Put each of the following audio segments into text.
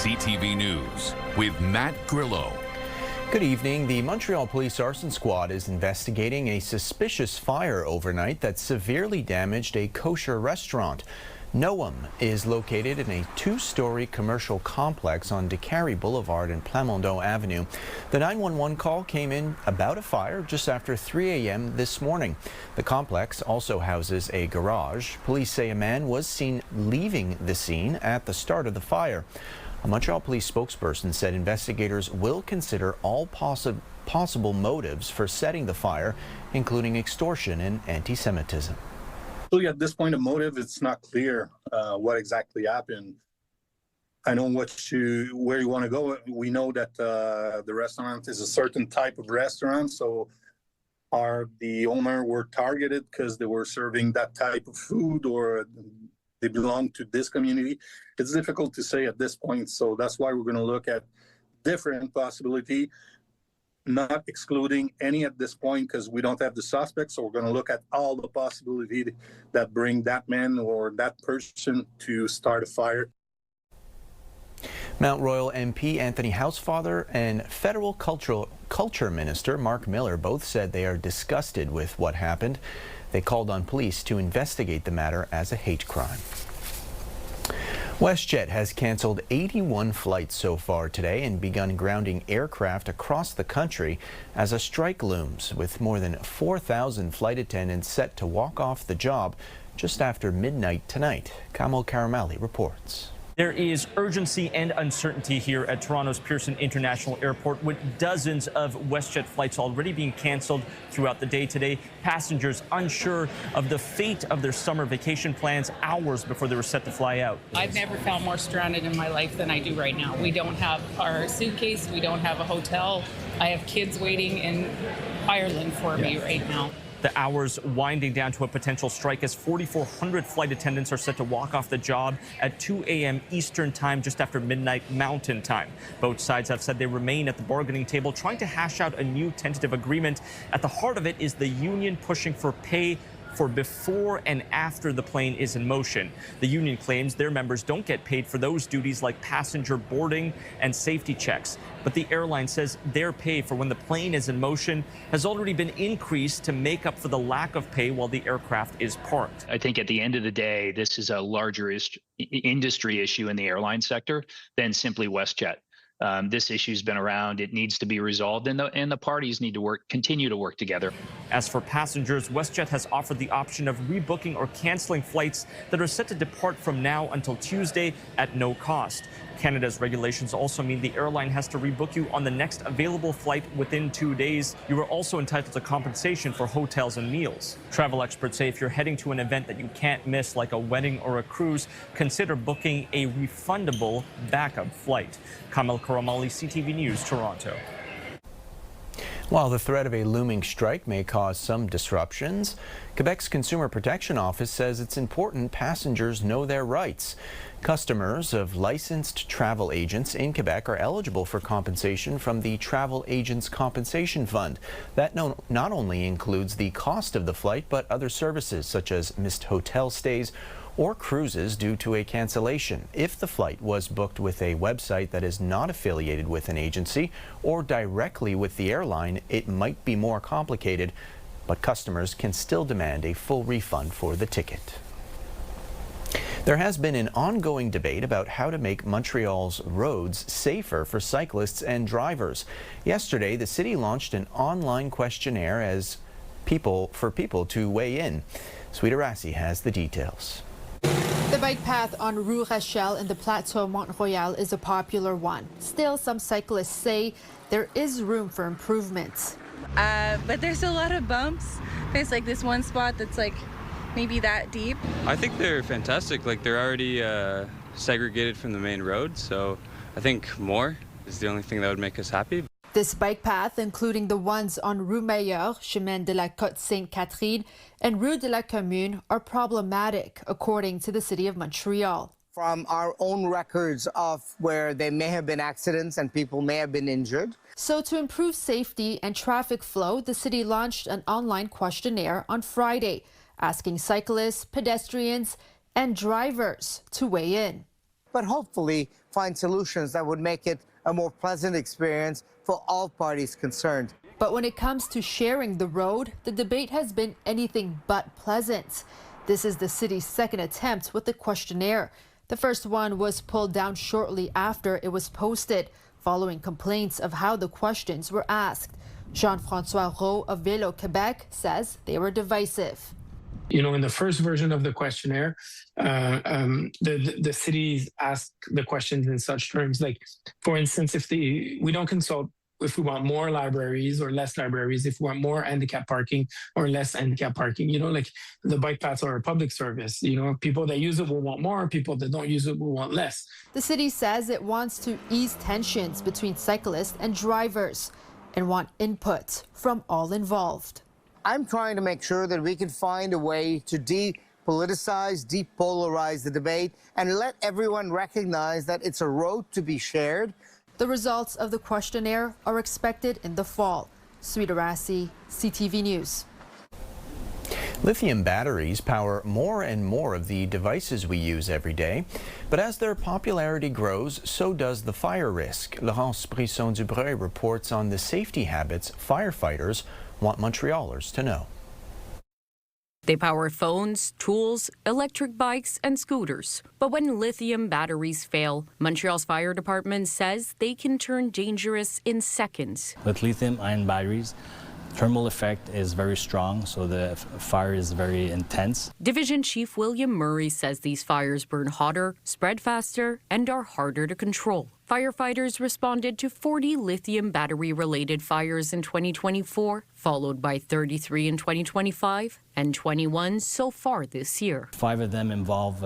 CTV News with Matt Grillo. Good evening. The Montreal Police Arson Squad is investigating a suspicious fire overnight that severely damaged a kosher restaurant. Noom is located in a two-story commercial complex on DeCarry Boulevard and Plamondon Avenue. The 911 call came in about a fire just after 3 a.m. this morning. The complex also houses a garage. Police say a man was seen leaving the scene at the start of the fire. A Montreal police spokesperson said investigators will consider all possible motives for setting the fire, including extortion and anti-Semitism. Really, at this point, the motive, it's not clear what exactly happened. I know where you want to go. We know that the restaurant is a certain type of restaurant, so the owner were targeted because they were serving that type of food or they belong to this community. It's difficult to say at this point, so that's why we're going to look at different possibility, not excluding any at this point because we don't have the suspects. So we're going to look at all the possibilities that bring that man or that person to start a fire. Mount Royal MP Anthony Housefather and Federal Culture Minister Mark Miller both said they are disgusted with what happened. They called on police to investigate the matter as a hate crime. WestJet has canceled 81 flights so far today and begun grounding aircraft across the country as a strike looms, with more than 4,000 flight attendants set to walk off the job just after midnight tonight. Kamal Karamali reports. There is urgency and uncertainty here at Toronto's Pearson International Airport, with dozens of WestJet flights already being canceled throughout the day today. Passengers unsure of the fate of their summer vacation plans hours before they were set to fly out. I've never felt more stranded in my life than I do right now. We don't have our suitcase. We don't have a hotel. I have kids waiting in Ireland for me right now. The hours winding down to a potential strike as 4,400 flight attendants are set to walk off the job at 2 a.m. Eastern time, just after midnight Mountain time. Both sides have said they remain at the bargaining table trying to hash out a new tentative agreement. At the heart of it is the union pushing for pay for before and after the plane is in motion. The union claims their members don't get paid for those duties like passenger boarding and safety checks. But the airline says their pay for when the plane is in motion has already been increased to make up for the lack of pay while the aircraft is parked. I think at the end of the day, this is a larger industry issue in the airline sector than simply WestJet. This issue's been around. It needs to be resolved, and the parties need to continue to work together. As for passengers, WestJet has offered the option of rebooking or canceling flights that are set to depart from now until Tuesday at no cost. Canada's regulations also mean the airline has to rebook you on the next available flight within 2 days. You are also entitled to compensation for hotels and meals. Travel experts say if you're heading to an event that you can't miss, like a wedding or a cruise, consider booking a refundable backup flight. Kamal Karamali, CTV News, Toronto. While the threat of a looming strike may cause some disruptions, Quebec's Consumer Protection Office says it's important passengers know their rights. Customers of licensed travel agents in Quebec are eligible for compensation from the Travel Agents Compensation Fund. That not only includes the cost of the flight, but other services such as missed hotel stays or cruises due to a cancellation. If the flight was booked with a website that is not affiliated with an agency or directly with the airline, it might be more complicated, but customers can still demand a full refund for the ticket. There has been an ongoing debate about how to make Montreal's roads safer for cyclists and drivers. Yesterday, the city launched an online questionnaire for people to weigh in. Sweeta Rassi has the details. The bike path on Rue Rachel in the Plateau Mont-Royal is a popular one. Still, some cyclists say there is room for improvements. But there's a lot of bumps. There's like this one spot that's like maybe that deep. I think they're fantastic. Like they're already segregated from the main road, so I think more is the only thing that would make us happy. This bike path, including the ones on Rue Meilleure, Chemin de la Côte Sainte-Catherine, and Rue de la Commune, are problematic, according to the City of Montreal. From our own records of where there may have been accidents and people may have been injured. So to improve safety and traffic flow, the city launched an online questionnaire on Friday, asking cyclists, pedestrians, and drivers to weigh in. but hopefully find solutions that would make it a more pleasant experience for all parties concerned. But when it comes to sharing the road, the debate has been anything but pleasant. This is the city's second attempt with the questionnaire. The first one was pulled down shortly after it was posted, following complaints of how the questions were asked. Jean-François Roux of Vélo Québec says they were divisive. You know, in the first version of the questionnaire, the cities ask the questions in such terms, like, for instance, we don't consult if we want more libraries or less libraries, if we want more handicap parking or less handicap parking, you know, like the bike paths are a public service. You know, people that use it will want more, people that don't use it will want less. The city says it wants to ease tensions between cyclists and drivers and want input from all involved. I'm trying to make sure that we can find a way to depoliticize, depolarize the debate, and let everyone recognize that it's a road to be shared. The results of the questionnaire are expected in the fall. Sweet Arasi, CTV News. Lithium batteries power more and more of the devices we use every day. But as their popularity grows, so does the fire risk. Laurence Brisson-Dubreuil reports on the safety habits firefighters want Montrealers to know. They power phones, tools, electric bikes, and scooters. But when lithium batteries fail, Montreal's fire department says they can turn dangerous in seconds. With lithium-ion batteries, thermal effect is very strong, so the fire is very intense. Division Chief William Murray says these fires burn hotter, spread faster, and are harder to control. Firefighters responded to 40 lithium battery-related fires in 2024, followed by 33 in 2025 and 21 so far this year. 5 of them involve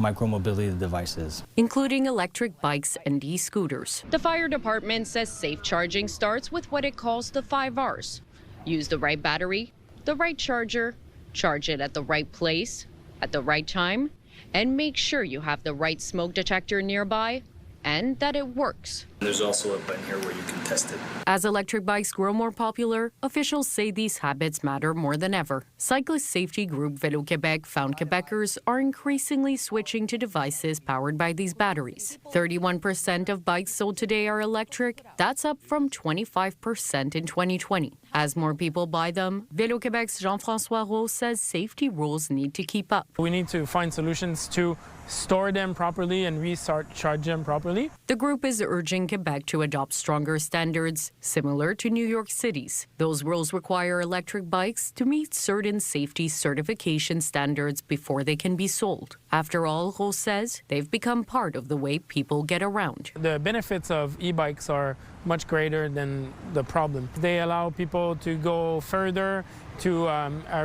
micromobility devices, including electric bikes and e-scooters. The fire department says safe charging starts with what it calls the 5 Rs. Use the right battery, the right charger, charge it at the right place, at the right time, and make sure you have the right smoke detector nearby and that it works. There's also a button here where you can test it. As electric bikes grow more popular, officials say these habits matter more than ever. Cyclist safety group Vélo Québec found Quebecers are increasingly switching to devices powered by these batteries. 31% of bikes sold today are electric. That's up from 25% in 2020. As more people buy them, Vélo Québec's Jean-François Roux says safety rules need to keep up. We need to find solutions to store them properly and recharge them properly. The group is urging Quebec to adopt stronger standards, similar to New York City's. Those rules require electric bikes to meet certain safety certification standards before they can be sold. After all, Roux says they've become part of the way people get around. The benefits of e-bikes are much greater than the problem. They allow people to go further, to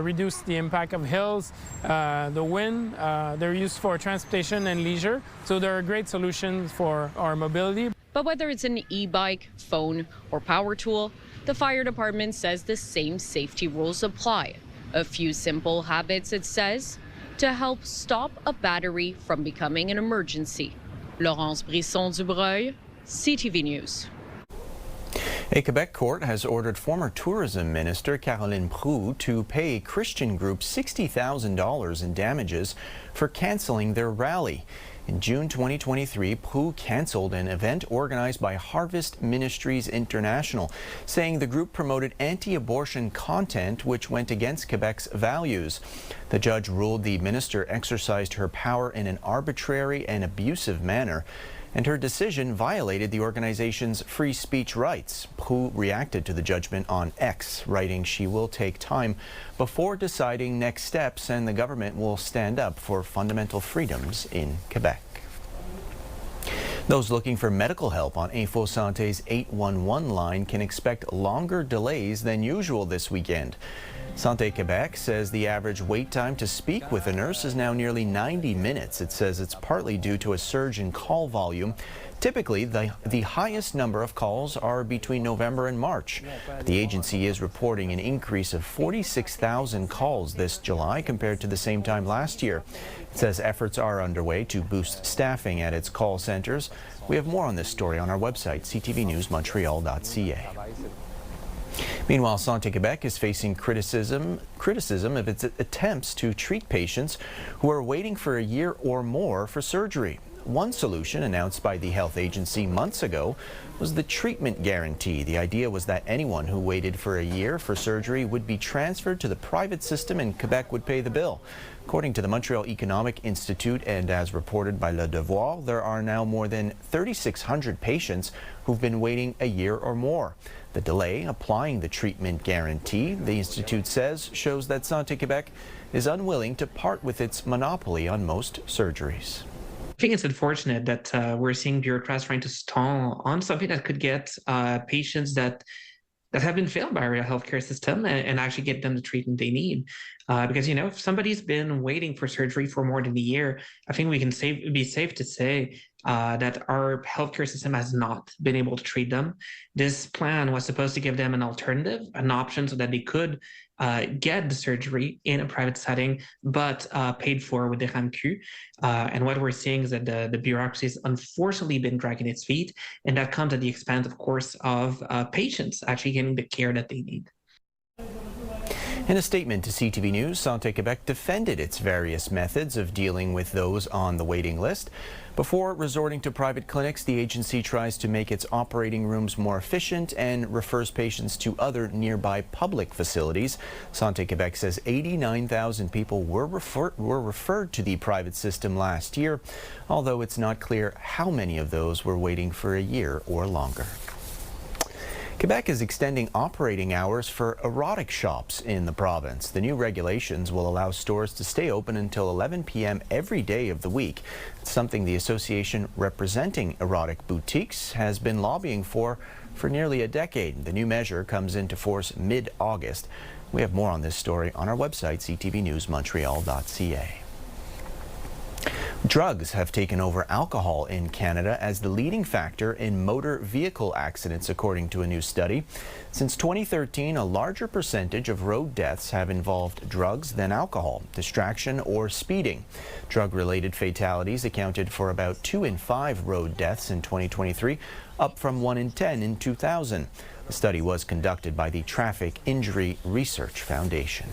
reduce the impact of hills, the wind. They're used for transportation and leisure, so they're a great solution for our mobility. But whether it's an e-bike, phone, or power tool, the fire department says the same safety rules apply. A few simple habits, it says, to help stop a battery from becoming an emergency. Laurence Brisson-Dubreuil, CTV News. A Quebec court has ordered former tourism minister Caroline Proulx to pay a Christian group $60,000 in damages for canceling their rally. In June 2023, Proulx canceled an event organized by Harvest Ministries International, saying the group promoted anti-abortion content which went against Quebec's values. The judge ruled the minister exercised her power in an arbitrary and abusive manner, and her decision violated the organization's free speech rights. Proulx reacted to the judgment on X, writing she will take time before deciding next steps and the government will stand up for fundamental freedoms in Quebec. Those looking for medical help on Info Santé's 811 line can expect longer delays than usual this weekend. Santé Québec says the average wait time to speak with a nurse is now nearly 90 minutes. It says it's partly due to a surge in call volume. Typically, the highest number of calls are between November and March. The agency is reporting an increase of 46,000 calls this July compared to the same time last year. It says efforts are underway to boost staffing at its call centers. We have more on this story on our website, ctvnewsmontreal.ca. Meanwhile, Santé Québec is facing criticism of its attempts to treat patients who are waiting for a year or more for surgery. One solution announced by the health agency months ago was the treatment guarantee. The idea was that anyone who waited for a year for surgery would be transferred to the private system and Quebec would pay the bill. According to the Montreal Economic Institute and as reported by Le Devoir, there are now more than 3,600 patients who've been waiting a year or more. The delay applying the treatment guarantee, the Institute says, shows that Santé Québec is unwilling to part with its monopoly on most surgeries. I think it's unfortunate that we're seeing bureaucrats trying to stall on something that could get patients that have been failed by our healthcare system and actually get them the treatment they need. Because, you know, if somebody's been waiting for surgery for more than a year, I think we can be safe to say that our healthcare system has not been able to treat them. This plan was supposed to give them an alternative, an option so that they could get the surgery in a private setting, but paid for with the RAMQ. And what we're seeing is that the bureaucracy has unfortunately been dragging its feet, and that comes at the expense, of course, of patients actually getting the care that they need. In a statement to CTV News, Santé Québec defended its various methods of dealing with those on the waiting list. Before resorting to private clinics, the agency tries to make its operating rooms more efficient and refers patients to other nearby public facilities. Santé Québec says 89,000 people were referred to the private system last year, although it's not clear how many of those were waiting for a year or longer. Quebec is extending operating hours for erotic shops in the province. The new regulations will allow stores to stay open until 11 p.m. every day of the week. It's something the association representing erotic boutiques has been lobbying for nearly a decade. The new measure comes into force mid-August. We have more on this story on our website, ctvnewsmontreal.ca. Drugs have taken over alcohol in Canada as the leading factor in motor vehicle accidents, according to a new study. Since 2013, a larger percentage of road deaths have involved drugs than alcohol, distraction, or speeding. Drug-related fatalities accounted for about 2 in 5 road deaths in 2023, up from 1 in 10 in 2000. The study was conducted by the Traffic Injury Research Foundation.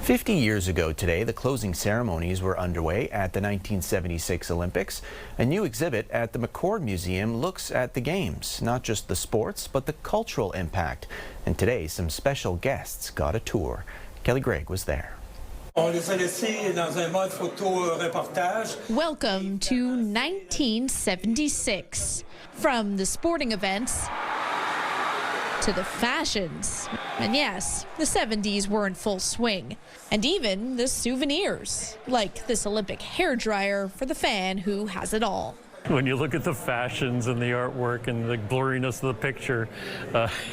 50 years ago today, the closing ceremonies were underway at the 1976 Olympics. A new exhibit at the McCord Museum looks at the games, not just the sports, but the cultural impact. And today, some special guests got a tour. Kelly Gregg was there. Welcome to 1976. From the sporting events to the fashions. And yes, the 70s were in full swing. And even the souvenirs, like this Olympic hairdryer for the fan who has it all. When you look at the fashions and the artwork and the blurriness of the picture,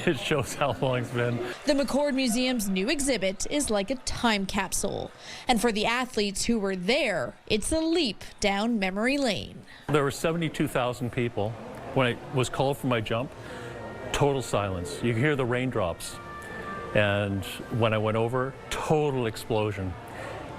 it shows how long it's been. The McCord Museum's new exhibit is like a time capsule. And for the athletes who were there, it's a leap down memory lane. There were 72,000 people when I was called for my jump. Total silence. You could hear the raindrops. And when I went over, total explosion.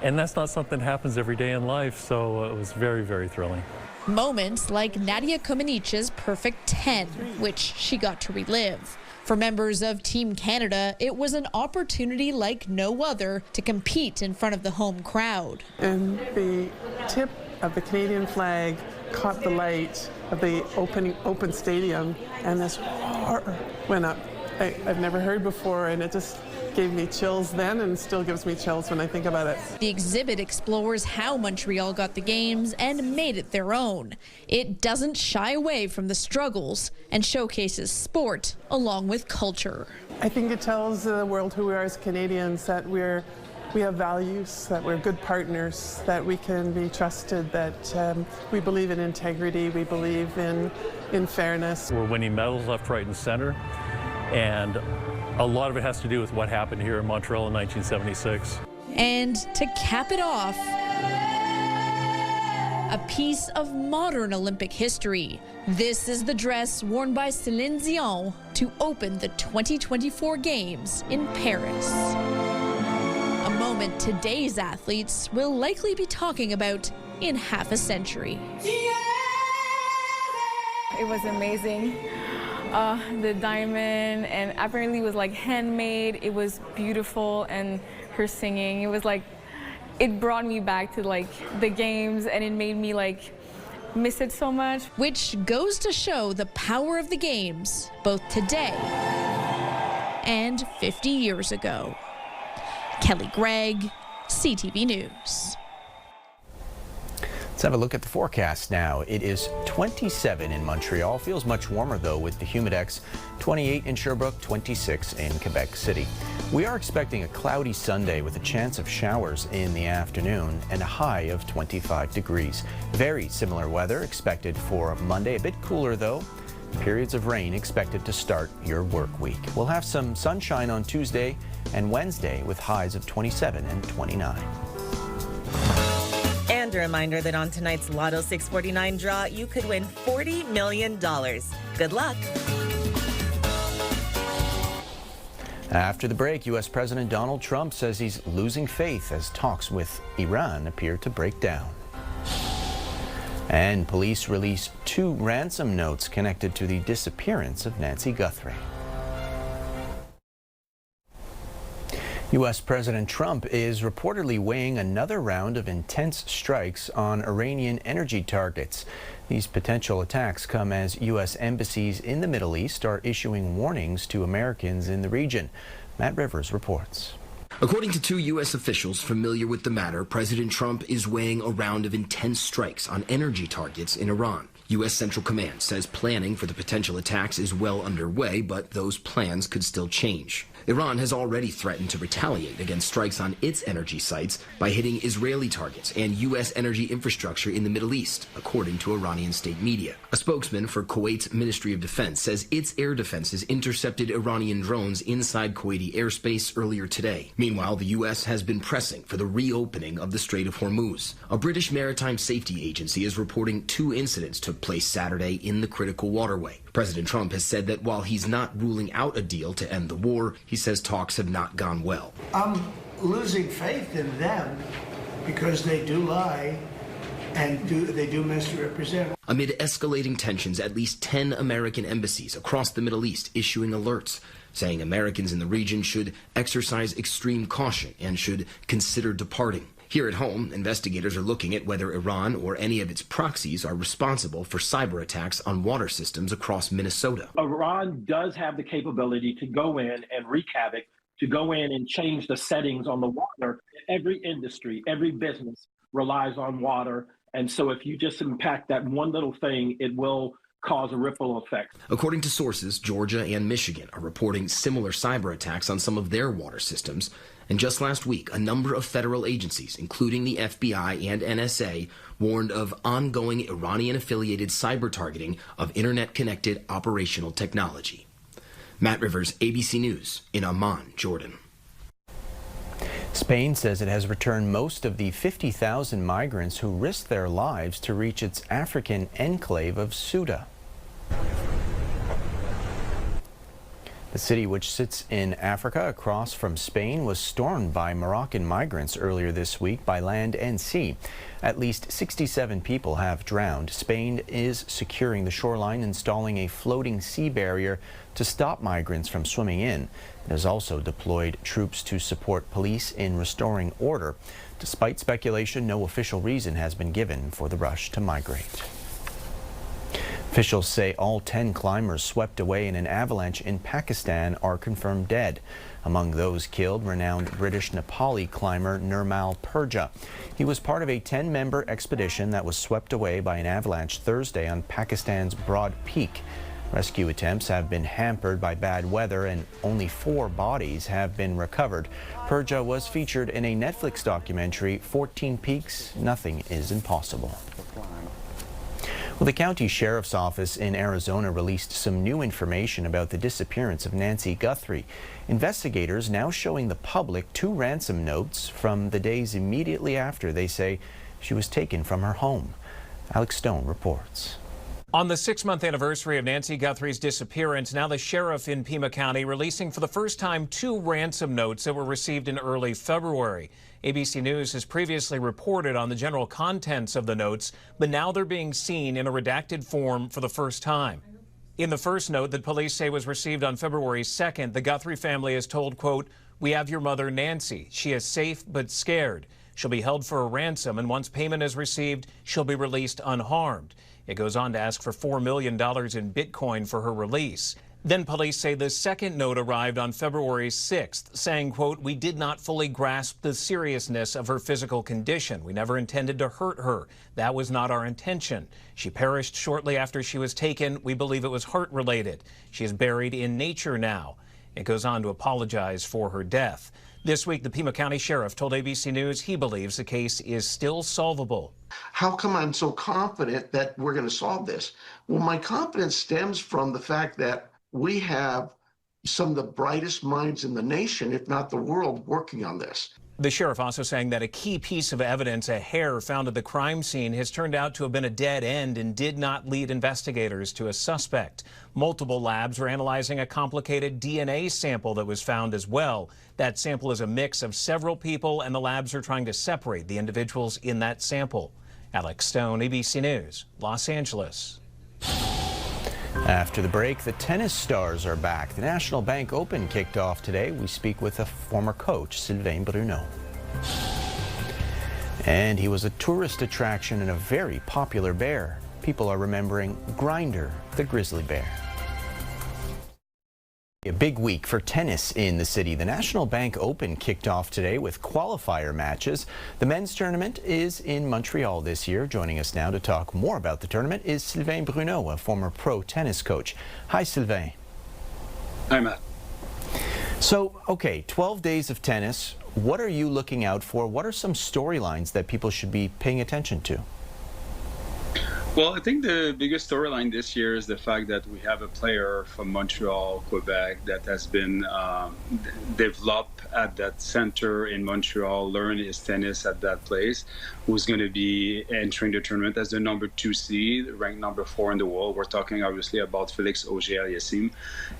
And that's not something that happens every day in life, so it was very, very thrilling. Moments like Nadia Comaneci's perfect 10, which she got to relive. For members of Team Canada, it was an opportunity like no other to compete in front of the home crowd. And the tip of the Canadian flag caught the light of the open stadium, and this roar went up. I've never heard before, and it just gave me chills then and still gives me chills when I think about it. The exhibit explores how Montreal got the games and made it their own. It doesn't shy away from the struggles and showcases sport along with culture. I think it tells the world who we are as Canadians, that we have values, that we're good partners, that we can be trusted, that we believe in integrity, we believe in fairness. We're winning medals left, right, and center. And a lot of it has to do with what happened here in Montreal in 1976. And to cap it off, a piece of modern Olympic history. This is the dress worn by Céline Dion to open the 2024 Games in Paris. A moment today's athletes will likely be talking about in half a century. It was amazing. The diamond, and apparently it was like handmade. It was beautiful, and her singing, it was like it brought me back to like the games, and it made me like miss it so much. Which goes to show the power of the games, both today and 50 years ago. Kelly Gregg, CTV News. Let's have a look at the forecast now. It is 27 in Montreal. Feels much warmer, though, with the Humidex. 28 in Sherbrooke, 26 in Quebec City. We are expecting a cloudy Sunday with a chance of showers in the afternoon and a high of 25 degrees. Very similar weather expected for Monday. A bit cooler, though. Periods of rain expected to start your work week. We'll have some sunshine on Tuesday and Wednesday with highs of 27 and 29. And a reminder that on tonight's Lotto 649 draw, you could win $40 million. Good luck. After the break, U.S. President Donald Trump says he's losing faith as talks with Iran appear to break down. And police release 2 ransom notes connected to the disappearance of Nancy Guthrie. U.S. President Trump is reportedly weighing another round of intense strikes on Iranian energy targets. These potential attacks come as U.S. embassies in the Middle East are issuing warnings to Americans in the region. Matt Rivers reports. According to 2 U.S. officials familiar with the matter, President Trump is weighing a round of intense strikes on energy targets in Iran. U.S. Central Command says planning for the potential attacks is well underway, but those plans could still change. Iran has already threatened to retaliate against strikes on its energy sites by hitting Israeli targets and U.S. energy infrastructure in the Middle East, according to Iranian state media. A spokesman for Kuwait's Ministry of Defense says its air defenses intercepted Iranian drones inside Kuwaiti airspace earlier today. Meanwhile, the U.S. has been pressing for the reopening of the Strait of Hormuz. A British maritime safety agency is reporting 2 incidents took place Saturday in the critical waterway. President Trump has said that while he's not ruling out a deal to end the war, he says talks have not gone well. I'm losing faith in them because they do lie and they do misrepresent. Amid escalating tensions, at least 10 American embassies across the Middle East issuing alerts, saying Americans in the region should exercise extreme caution and should consider departing. Here at home, investigators are looking at whether Iran or any of its proxies are responsible for cyber attacks on water systems across Minnesota. Iran does have the capability to go in and wreak havoc, to go in and change the settings on the water. Every industry, every business relies on water. And so if you just impact that one little thing, it will cause a ripple effect. According to sources, Georgia and Michigan are reporting similar cyber attacks on some of their water systems. And just last week, a number of federal agencies, including the FBI and NSA, warned of ongoing Iranian-affiliated cyber targeting of internet-connected operational technology. Matt Rivers, ABC News, in Amman, Jordan. Spain says it has returned most of the 50,000 migrants who risked their lives to reach its African enclave of Ceuta. The city, which sits in Africa across from Spain, was stormed by Moroccan migrants earlier this week by land and sea. At least 67 people have drowned. Spain is securing the shoreline, installing a floating sea barrier to stop migrants from swimming in. It has also deployed troops to support police in restoring order. Despite speculation, no official reason has been given for the rush to migrate. Officials say all 10 climbers swept away in an avalanche in Pakistan are confirmed dead. Among those killed, renowned British Nepali climber Nirmal Purja. He was part of a 10-member expedition that was swept away by an avalanche Thursday on Pakistan's Broad Peak. Rescue attempts have been hampered by bad weather and only 4 bodies have been recovered. Purja was featured in a Netflix documentary, 14 Peaks, Nothing is Impossible. Well, the county sheriff's office in Arizona released some new information about the disappearance of Nancy Guthrie. Investigators now showing the public 2 ransom notes from the days immediately after they say she was taken from her home. Alex Stone reports. On the 6-month anniversary of Nancy Guthrie's disappearance, now the sheriff in Pima County releasing for the first time 2 ransom notes that were received in early February. ABC News has previously reported on the general contents of the notes, but now they're being seen in a redacted form for the first time. In the first note that police say was received on February 2nd, the Guthrie family is told, quote, "We have your mother, Nancy. She is safe but scared. She'll be held for a ransom, and once payment is received, she'll be released unharmed. It goes on to ask for $4 million in Bitcoin for her release. Then police say the second note arrived on February 6th, saying, quote, "We did not fully grasp the seriousness of her physical condition. We never intended to hurt her. That was not our intention. She perished shortly after she was taken. We believe it was heart-related. She is buried in nature now." It goes on to apologize for her death. This week, the Pima County Sheriff told ABC News he believes the case is still solvable. How come I'm so confident that we're going to solve this? Well, my confidence stems from the fact that we have some of the brightest minds in the nation, if not the world, working on this. The sheriff also saying that a key piece of evidence, a hair found at the crime scene, has turned out to have been a dead end and did not lead investigators to a suspect. Multiple labs are analyzing a complicated DNA sample that was found as well. That sample is a mix of several people, and the labs are trying to separate the individuals in that sample. Alex Stone, ABC News, Los Angeles. After the break, the tennis stars are back. The National Bank Open kicked off today. We speak with a former coach, Sylvain Bruneau. And he was a tourist attraction and a very popular bear. People are remembering Grinder, the grizzly bear. A big week for tennis in the city. The National Bank Open kicked off today with qualifier matches. The men's tournament is in Montreal this year. Joining us now to talk more about the tournament is Sylvain Bruneau, a former pro tennis coach. Hi, Sylvain. Hi, Matt. So, okay, 12 days of tennis. What are you looking out for? What are some storylines that people should be paying attention to? Well, I think the biggest storyline this year is the fact that we have a player from Montreal, Quebec, that has been developed at that center in Montreal, learn his tennis at that place, who's going to be entering the tournament as the number 2 seed, ranked number 4 in the world. We're talking obviously about Félix Auger-Aliassime,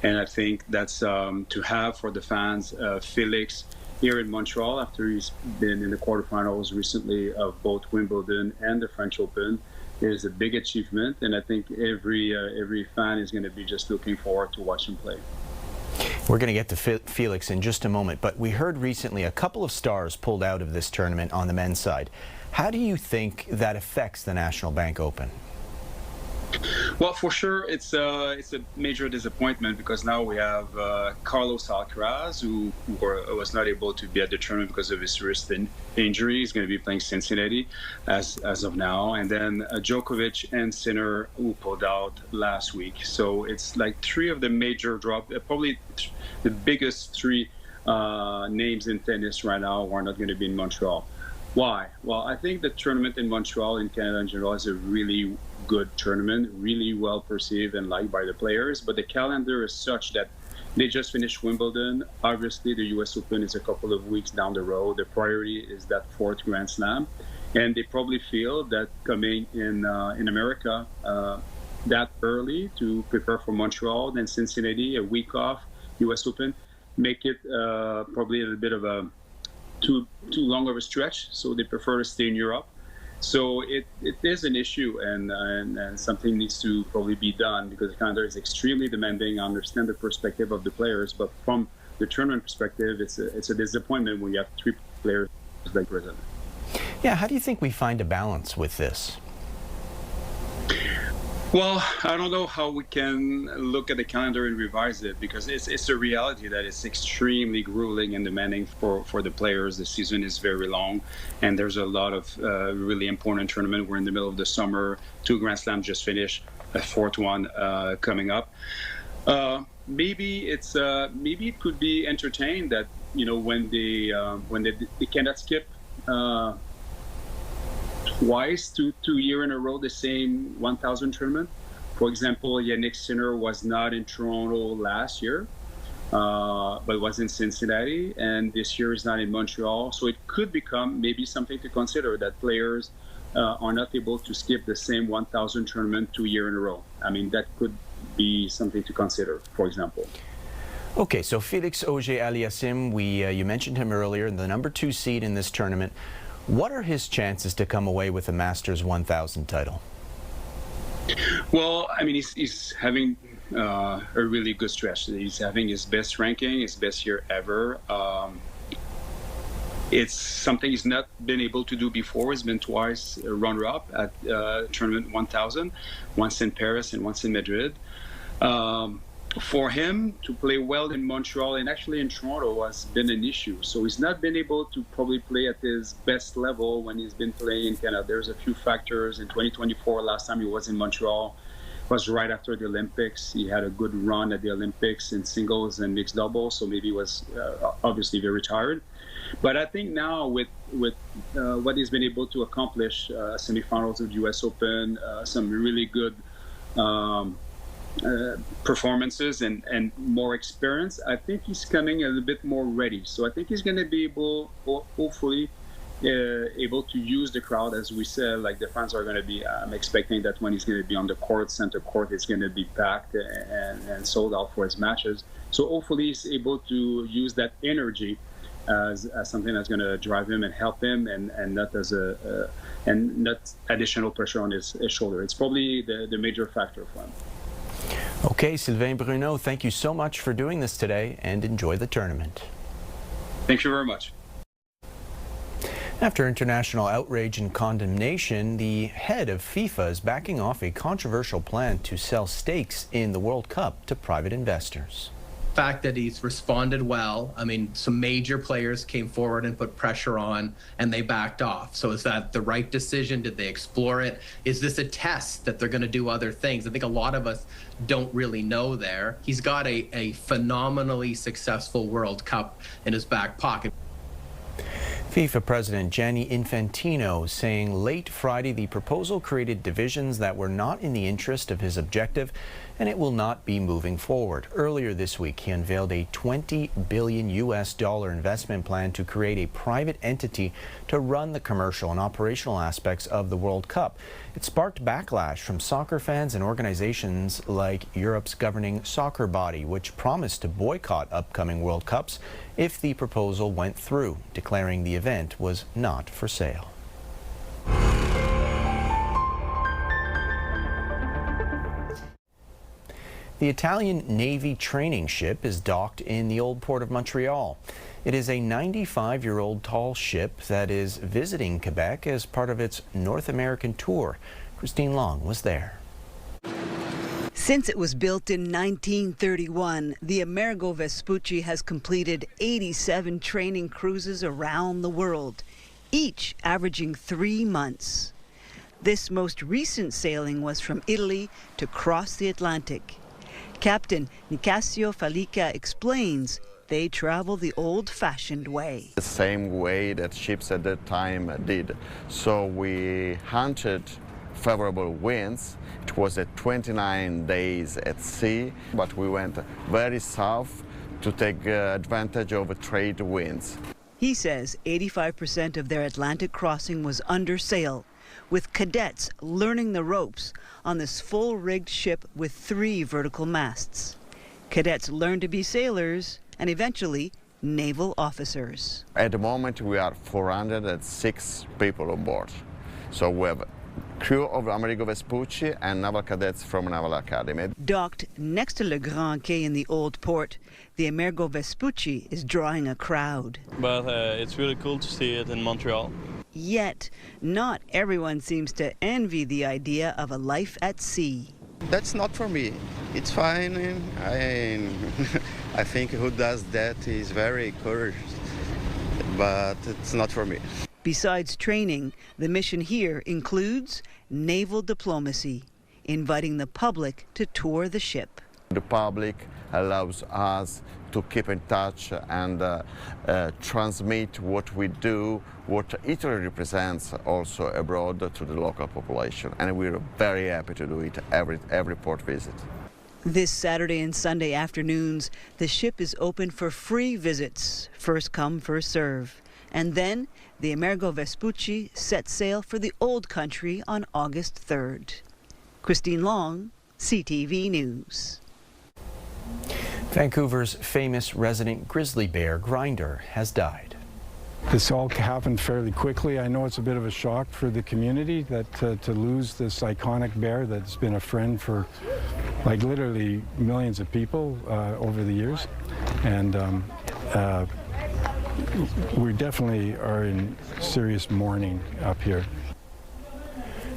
and I think that's to have for the fans, Félix here in Montreal after he's been in the quarterfinals recently of both Wimbledon and the French Open. Is a big achievement, and I think every fan is going to be just looking forward to watch him play. We're going to get to Félix in just a moment, but we heard recently a couple of stars pulled out of this tournament on the men's side. How do you think that affects the National Bank Open? Well, for sure, it's a major disappointment because now we have Carlos Alcaraz, who was not able to be at the tournament because of his wrist injury. He's going to be playing Cincinnati as of now, and then Djokovic and Sinner, who pulled out last week. So it's like 3 of the major probably the biggest 3 names in tennis right now are not going to be in Montreal. Why? Well, I think the tournament in Montreal, in Canada in general, is a really good tournament, really well perceived and liked by the players. But the calendar is such that they just finished Wimbledon. Obviously, the U.S. Open is a couple of weeks down the road. The priority is that 4th Grand Slam. And they probably feel that coming in America that early to prepare for Montreal, then Cincinnati, a week off, U.S. Open, make it probably a bit of a too long of a stretch, so they prefer to stay in Europe. So it is an issue, and something needs to probably be done because the calendar is extremely demanding. I understand the perspective of the players, but from the tournament perspective, it's a disappointment when you have 3 players like Brazil. Yeah, how do you think we find a balance with this? Well, I don't know how we can look at the calendar and revise it because it's a reality that it's extremely grueling and demanding for the players. The season is very long, and there's a lot of really important tournament. We're in the middle of the summer. 2 Grand Slams just finished, a 4th one coming up. Maybe it could be entertained that when they cannot skip twice, two year in a row, the same 1,000 tournament. For example, Yannick Sinner was not in Toronto last year, but was in Cincinnati, and this year is not in Montreal. So it could become maybe something to consider that players are not able to skip the same 1,000 tournament 2 year in a row. I mean, that could be something to consider, for example. Okay, so Félix Auger-Aliassime, you mentioned him earlier, the number 2 seed in this tournament. What are his chances to come away with a Masters 1000 title? Well, I mean, he's having a really good stretch. He's having his best ranking, his best year ever. It's something he's not been able to do before. He's been twice runner-up at Tournament 1000, once in Paris and once in Madrid. For him to play well in Montreal and actually in Toronto has been an issue. So he's not been able to probably play at his best level when he's been playing in Canada. There's a few factors. In 2024, last time he was in Montreal, was right after the Olympics. He had a good run at the Olympics in singles and mixed doubles, so maybe he was obviously very tired. But I think now with what he's been able to accomplish, semifinals of the U.S. Open, some really good performances and more experience, I think he's coming a little bit more ready. So I think he's going to be able, hopefully, able to use the crowd, as we said. Like the fans are going to be, I'm expecting that when he's going to be on the court, center court, it's going to be packed and sold out for his matches. So hopefully he's able to use that energy as something that's going to drive him and help him, and not as and not additional pressure on his shoulder. It's probably the major factor for him. Okay, Sylvain Bruno, thank you so much for doing this today, and enjoy the tournament. Thank you very much. After international outrage and condemnation, the head of FIFA is backing off a controversial plan to sell stakes in the World Cup to private investors. Fact that he's responded well. I mean, some major players came forward and put pressure on, and they backed off. So is that the right decision? Did they explore it? Is this a test that they're going to do other things? I think a lot of us don't really know there. He's got a phenomenally successful World Cup in his back pocket. FIFA President Gianni Infantino saying late Friday the proposal created divisions that were not in the interest of his objective, and it will not be moving forward. Earlier this week, he unveiled a $20 billion investment plan to create a private entity to run the commercial and operational aspects of the World Cup. It sparked backlash from soccer fans and organizations like Europe's governing soccer body, which promised to boycott upcoming World Cups if the proposal went through, declaring the event was not for sale. The Italian Navy training ship is docked in the old port of Montreal. It is a 95-year-old tall ship that is visiting Quebec as part of its North American tour. Christine Long was there. Since it was built in 1931, the Amerigo Vespucci has completed 87 training cruises around the world, each averaging 3 months. This most recent sailing was from Italy to cross the Atlantic. Captain Nicasio Falica explains they travel the old-fashioned way. The same way that ships at that time did. So we hunted favorable winds. It was at 29 days at sea, but we went very south to take advantage of trade winds. He says 85% of their Atlantic crossing was under sail, with cadets learning the ropes on this full-rigged ship with 3 vertical masts. Cadets learn to be sailors and eventually naval officers. At the moment, we are 406 people on board. So we have crew of Amerigo Vespucci and naval cadets from Naval Academy. Docked next to Le Grand Quai in the old port, the Amerigo Vespucci is drawing a crowd. But it's really cool to see it in Montreal. Yet, not everyone seems to envy the idea of a life at sea. That's not for me. It's fine. I think who does that is very courageous, but it's not for me. Besides training, the mission here includes naval diplomacy, inviting the public to tour the ship. The public allows us to keep in touch and transmit what we do, what Italy represents also abroad to the local population. And we're very happy to do it every port visit. This Saturday and Sunday afternoons, the ship is open for free visits, first come, first serve. And then the Amerigo Vespucci sets sail for the Old Country on August 3rd. Christine Long, CTV News. Vancouver's famous resident grizzly bear Grinder has died. This all happened fairly quickly. I know it's a bit of a shock for the community that to lose this iconic bear that's been a friend for like literally millions of people over the years. And we definitely are in serious mourning up here.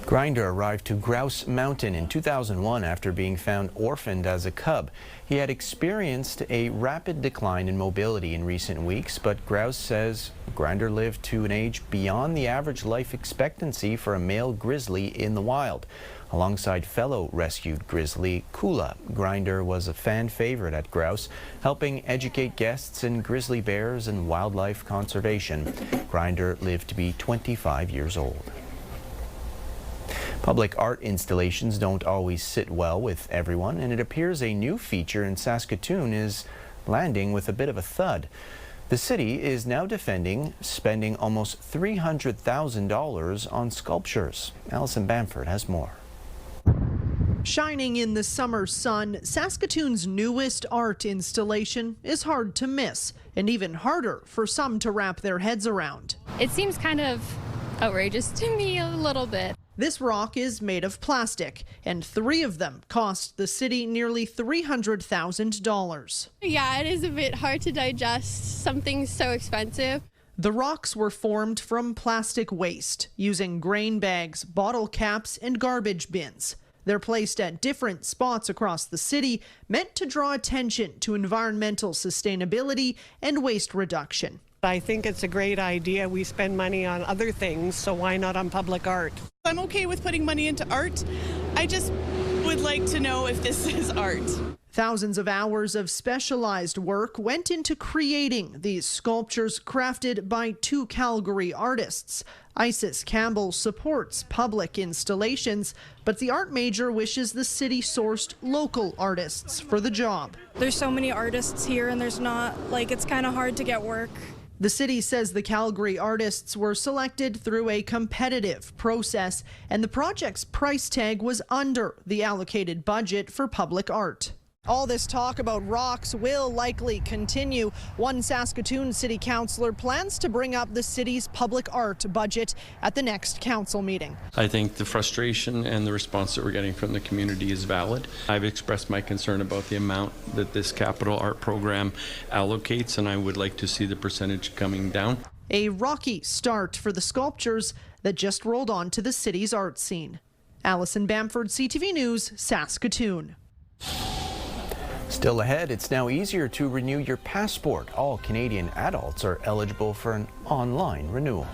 Grinder arrived to Grouse Mountain in 2001 after being found orphaned as a cub. He had experienced a rapid decline in mobility in recent weeks, but Grouse says Grinder lived to an age beyond the average life expectancy for a male grizzly in the wild. Alongside fellow rescued grizzly Kula, Grinder was a fan favorite at Grouse, helping educate guests in grizzly bears and wildlife conservation. Grinder lived to be 25 years old. Public art installations don't always sit well with everyone, and it appears a new feature in Saskatoon is landing with a bit of a thud. The city is now defending spending almost $300,000 on sculptures. Alison Bamford has more. Shining in the summer sun, Saskatoon's newest art installation is hard to miss, and even harder for some to wrap their heads around. It seems kind of outrageous to me a little bit. This rock is made of plastic, and 3 of them cost the city nearly $300,000. Yeah, it is a bit hard to digest something so expensive. The rocks were formed from plastic waste, using grain bags, bottle caps, and garbage bins. They're placed at different spots across the city, meant to draw attention to environmental sustainability and waste reduction. I think it's a great idea. We spend money on other things, so why not on public art? I'm okay with putting money into art. I just would like to know if this is art. Thousands of hours of specialized work went into creating these sculptures crafted by 2 Calgary artists. Isis Campbell supports public installations, but the art major wishes the city sourced local artists for the job. There's so many artists here and it's kind of hard to get work. The city says the Calgary artists were selected through a competitive process, and the project's price tag was under the allocated budget for public art. All this talk about rocks will likely continue. One Saskatoon city councillor plans to bring up the city's public art budget at the next council meeting. I think the frustration and the response that we're getting from the community is valid. I've expressed my concern about the amount that this capital art program allocates, and I would like to see the percentage coming down. A rocky start for the sculptures that just rolled onto the city's art scene. Alison Bamford, CTV News, Saskatoon. Still ahead, it's now easier to renew your passport. All Canadian adults are eligible for an online renewal.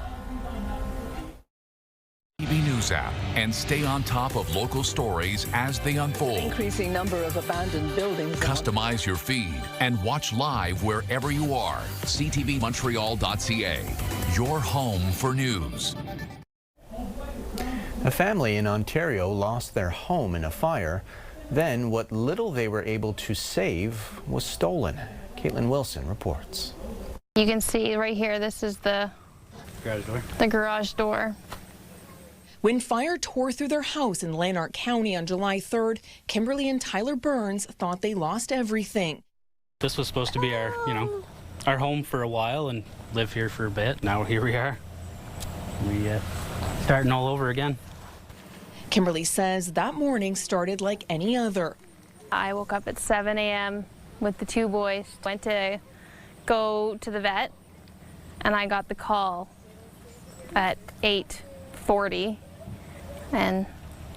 CTV News app and stay on top of local stories as they unfold. Increasing number of abandoned buildings. Customize your feed and watch live wherever you are. CTVMontreal.ca, your home for news. A family in Ontario lost their home in a fire. Then what little they were able to save was stolen. Caitlin Wilson reports. You can see right here, this is the garage door. When fire tore through their house in Lanark County on July 3rd, Kimberly and Tyler Burns thought they lost everything. This was supposed to be our, our home for a while and live here for a bit. Now here we are. Starting all over again. Kimberly says that morning started like any other. I woke up at 7 a.m. with the 2 boys. Went to go to the vet, and I got the call at 8:40 and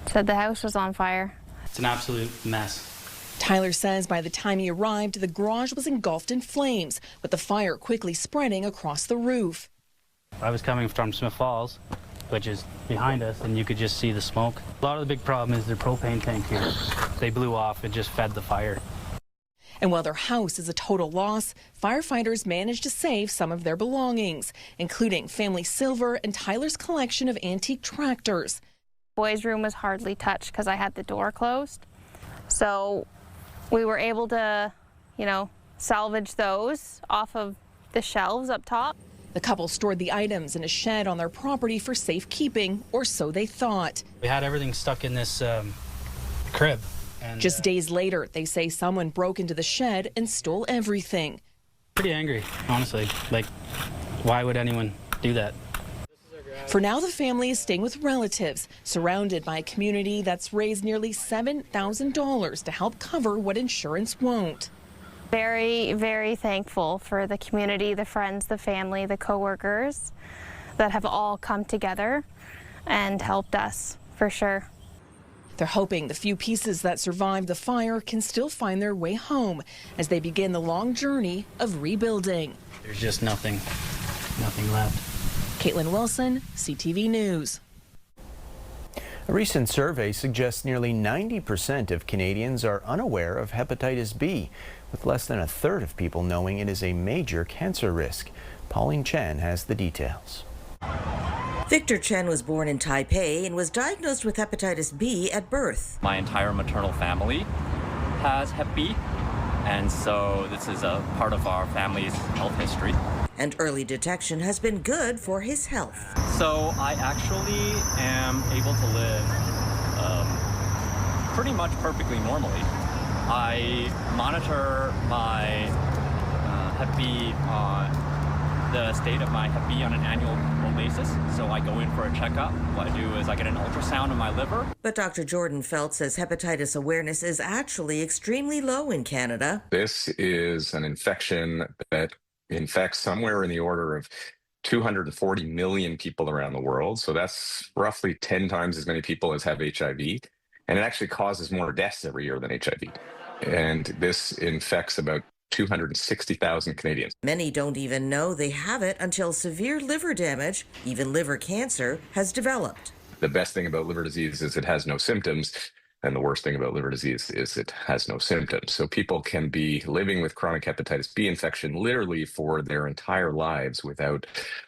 said the house was on fire. It's an absolute mess. Tyler says by the time he arrived, the garage was engulfed in flames, with the fire quickly spreading across the roof. I was coming from Smith Falls, which is behind us, and you could just see the smoke. A lot of the big problem is their propane tank here. They blew off and just fed the fire. And while their house is a total loss, firefighters managed to save some of their belongings, including family silver and Tyler's collection of antique tractors. Boys' room was hardly touched because I had the door closed. So we were able to, salvage those off of the shelves up top. The couple stored the items in a shed on their property for safekeeping, or so they thought. We had everything stuck in this crib. And, Just days later, they say someone broke into the shed and stole everything. Pretty angry, honestly. Why would anyone do that? For now, the family is staying with relatives, surrounded by a community that's raised nearly $7,000 to help cover what insurance won't. Very, very thankful for the community, the friends, the family, the coworkers that have all come together and helped us, for sure. They're hoping the few pieces that survived the fire can still find their way home as they begin the long journey of rebuilding. There's just nothing left. Caitlin Wilson, CTV News. A recent survey suggests nearly 90% of Canadians are unaware of hepatitis B, with less than a third of people knowing it is a major cancer risk. Pauline Chen has the details. Victor Chen was born in Taipei and was diagnosed with hepatitis B at birth. My entire maternal family has Hep B, and so this is a part of our family's health history. And early detection has been good for his health. So I actually am able to live pretty much perfectly normally. I monitor my Hep B the state of my Hep B on an annual basis. So I go in for a checkup. What I do is I get an ultrasound of my liver. But Dr. Jordan Felt says hepatitis awareness is actually extremely low in Canada. This is an infection that infects somewhere in the order of 240 million people around the world. So that's roughly 10 times as many people as have HIV. And it actually causes more deaths every year than HIV. And this infects about 260,000 Canadians. Many don't even know they have it until severe liver damage, even liver cancer, has developed. The best thing about liver disease is it has no symptoms, and the worst thing about liver disease is it has no symptoms. So people can be living with chronic hepatitis B infection literally for their entire lives without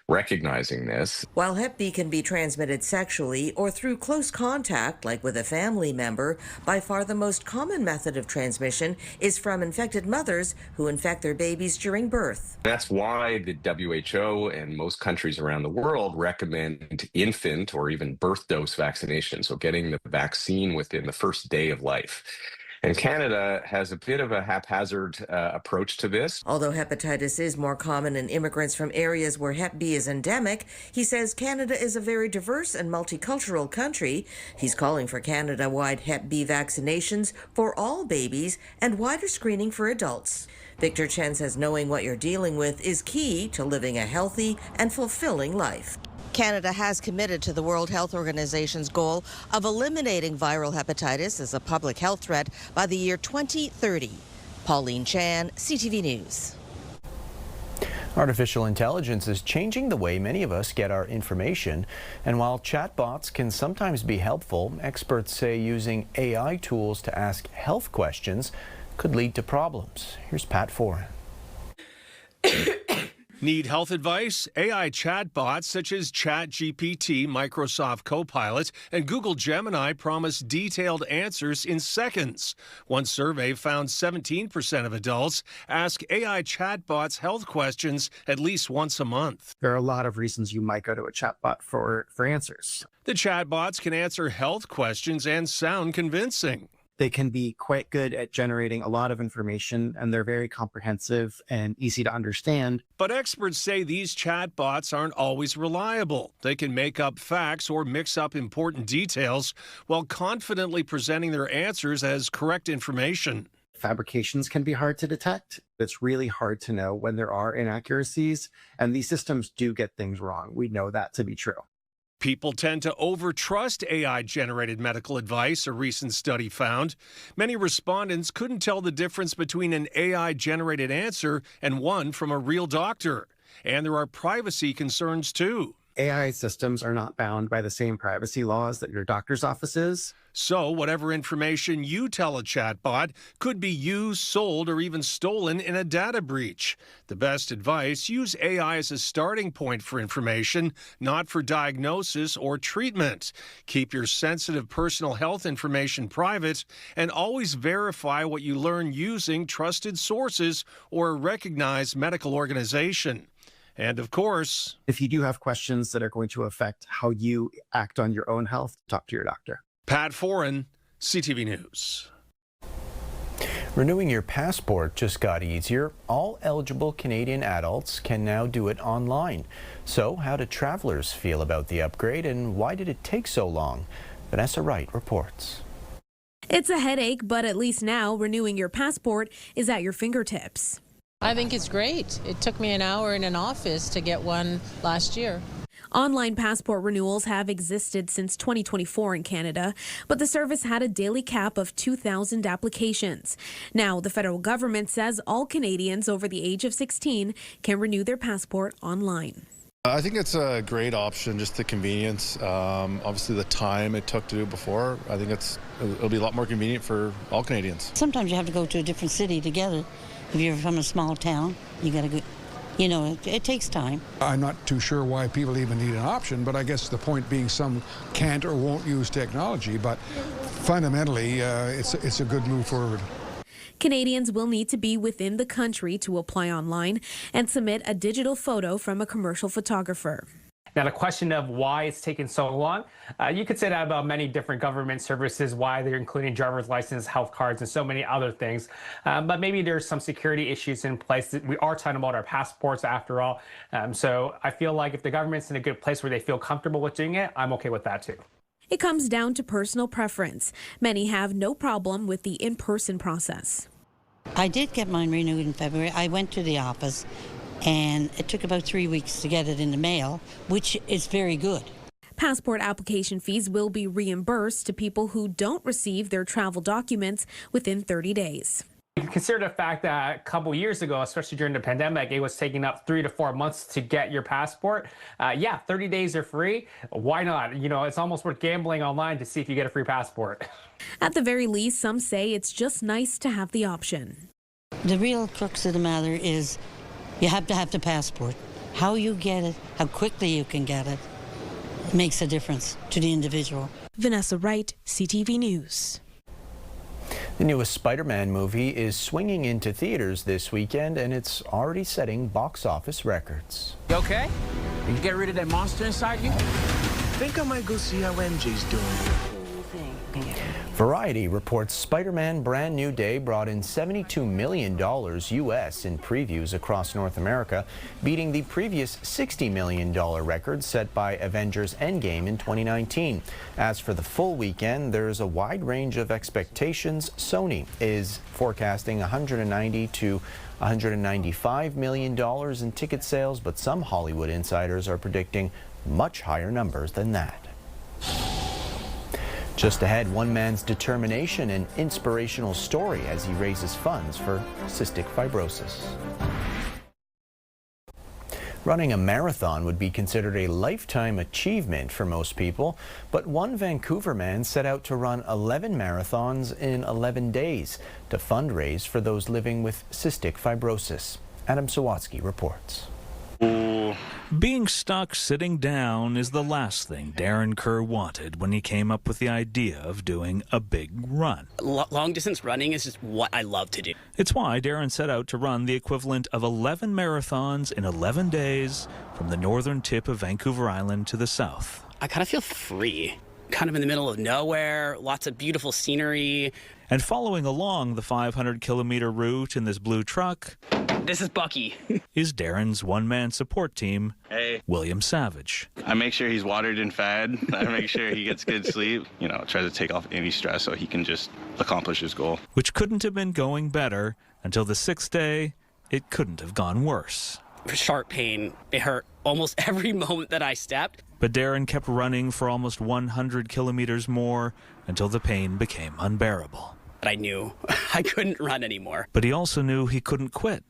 recognizing this. While Hep B can be transmitted sexually or through close contact, like with a family member, by far the most common method of transmission is from infected mothers who infect their babies during birth. That's why the WHO and most countries around the world recommend infant or even birth dose vaccination, so getting the vaccine within the first day of life. And Canada has a bit of a haphazard approach to this. Although hepatitis is more common in immigrants from areas where Hep B is endemic, he says Canada is a very diverse and multicultural country. He's calling for Canada-wide Hep B vaccinations for all babies and wider screening for adults. Victor Chen says knowing what you're dealing with is key to living a healthy and fulfilling life. Canada has committed to the World Health Organization's goal of eliminating viral hepatitis as a public health threat by the year 2030. Pauline Chan, CTV News. Artificial intelligence is changing the way many of us get our information, and while chatbots can sometimes be helpful, experts say using AI tools to ask health questions could lead to problems. Here's Pat Foran. Need health advice? AI chatbots such as ChatGPT, Microsoft Copilot, and Google Gemini promise detailed answers in seconds. One survey found 17% of adults ask AI chatbots health questions at least once a month. There are a lot of reasons you might go to a chatbot for answers. The chatbots can answer health questions and sound convincing. They can be quite good at generating a lot of information, and they're very comprehensive and easy to understand. But experts say these chatbots aren't always reliable. They can make up facts or mix up important details while confidently presenting their answers as correct information. Fabrications can be hard to detect. It's really hard to know when there are inaccuracies, and these systems do get things wrong. We know that to be true. People tend to overtrust AI-generated medical advice, a recent study found. Many respondents couldn't tell the difference between an AI-generated answer and one from a real doctor. And there are privacy concerns, too. AI systems are not bound by the same privacy laws that your doctor's office is. So whatever information you tell a chatbot could be used, sold, or even stolen in a data breach. The best advice, use AI as a starting point for information, not for diagnosis or treatment. Keep your sensitive personal health information private, and always verify what you learn using trusted sources or a recognized medical organization. And of course, if you do have questions that are going to affect how you act on your own health, talk to your doctor. Pat Foran, CTV News. Renewing your passport just got easier. All eligible Canadian adults can now do it online. So how do travelers feel about the upgrade, and why did it take so long? Vanessa Wright reports. It's a headache, but at least now renewing your passport is at your fingertips. I think it's great. It took me an hour in an office to get one last year. Online passport renewals have existed since 2024 in Canada, but the service had a daily cap of 2,000 applications. Now, the federal government says all Canadians over the age of 16 can renew their passport online. I think it's a great option, just the convenience. Obviously, the time it took to do it before, I think it'll be a lot more convenient for all Canadians. Sometimes you have to go to a different city to get it. If you're from a small town, you got to go. You know, it takes time. I'm not too sure why people even need an option, but I guess the point being some can't or won't use technology. But fundamentally, it's a good move forward. Canadians will need to be within the country to apply online and submit a digital photo from a commercial photographer. Now, the question of why it's taken so long, you could say that about many different government services, why they're including driver's license, health cards, and so many other things. But maybe there's some security issues in place. We are talking about our passports after all. So I feel like if the government's in a good place where they feel comfortable with doing it, I'm okay with that too. It comes down to personal preference. Many have no problem with the in-person process. I did get mine renewed in February. I went to the office, and it took about 3 weeks to get it in the mail, which is very good. Passport application fees will be reimbursed to people who don't receive their travel documents within 30 days. Consider the fact that a couple years ago, especially during the pandemic, it was taking up 3 to 4 months to get your passport. 30 days are free. Why not? You know, it's almost worth gambling online to see if you get a free passport. At the very least, some say it's just nice to have the option. The real crux of the matter is you have to have the passport. How you get it, how quickly you can get it, makes a difference to the individual. Vanessa Wright, CTV News. The newest Spider-Man movie is swinging into theaters this weekend, and it's already setting box office records. You okay? Did you get rid of that monster inside you? Think I might go see how MJ's doing. Variety reports Spider-Man Brand New Day brought in $72 million US in previews across North America, beating the previous $60 million record set by Avengers Endgame in 2019. As for the full weekend, there's a wide range of expectations. Sony is forecasting $190 to $195 million in ticket sales, but some Hollywood insiders are predicting much higher numbers than that. Just ahead, one man's determination and inspirational story as he raises funds for cystic fibrosis. Running a marathon would be considered a lifetime achievement for most people, but one Vancouver man set out to run 11 marathons in 11 days to fundraise for those living with cystic fibrosis. Adam Sawatsky reports. Being stuck sitting down is the last thing Darren Kerr wanted when he came up with the idea of doing a big run. Long distance running is just what I love to do. It's why Darren set out to run the equivalent of 11 marathons in 11 days from the northern tip of Vancouver Island to the south. I kind of feel free, kind of in the middle of nowhere, lots of beautiful scenery. And following along the 500-kilometer route in this blue truck, this is Bucky, is Darren's one-man support team, Hey. William Savage. I make sure he's watered and fed. I make sure he gets good sleep. You know, try to take off any stress so he can just accomplish his goal. Which couldn't have been going better until the 6th day. It couldn't have gone worse. Sharp pain. It hurt almost every moment that I stepped. But Darren kept running for almost 100 kilometers more until the pain became unbearable. I knew I couldn't run anymore. But he also knew he couldn't quit.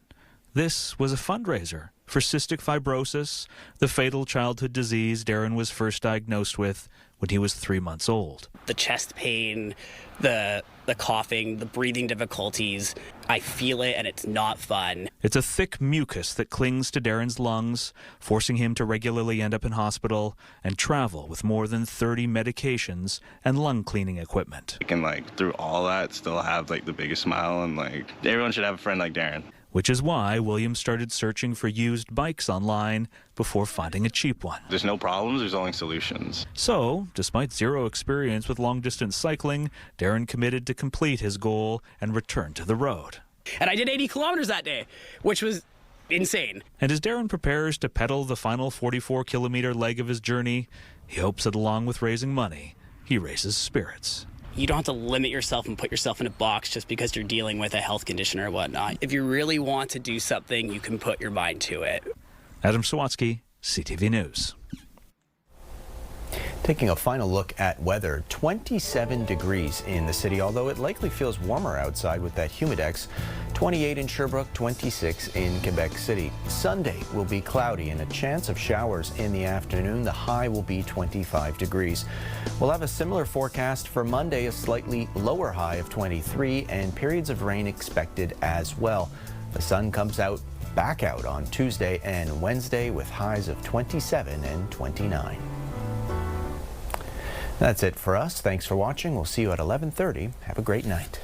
This was a fundraiser for cystic fibrosis, the fatal childhood disease Darren was first diagnosed with when he was 3 months old. The chest pain, the coughing, the breathing difficulties, I feel it and it's not fun. It's a thick mucus that clings to Darren's lungs, forcing him to regularly end up in hospital and travel with more than 30 medications and lung cleaning equipment. I can through all that still have the biggest smile, and everyone should have a friend like Darren. Which is why William started searching for used bikes online before finding a cheap one. There's no problems, there's only solutions. So, despite zero experience with long-distance cycling, Darren committed to complete his goal and return to the road. And I did 80 kilometers that day, which was insane. And as Darren prepares to pedal the final 44-kilometer leg of his journey, he hopes that along with raising money, he raises spirits. You don't have to limit yourself and put yourself in a box just because you're dealing with a health condition or whatnot. If you really want to do something, you can put your mind to it. Adam Sawatsky, CTV News. Taking a final look at weather, 27 degrees in the city, although it likely feels warmer outside with that humidex. 28 in Sherbrooke, 26 in Quebec City. Sunday will be cloudy and a chance of showers in the afternoon. The high will be 25 degrees. We'll have a similar forecast for Monday, a slightly lower high of 23 and periods of rain expected as well. The sun comes back out on Tuesday and Wednesday with highs of 27 and 29. That's it for us. Thanks for watching. We'll see you at 11:30. Have a great night.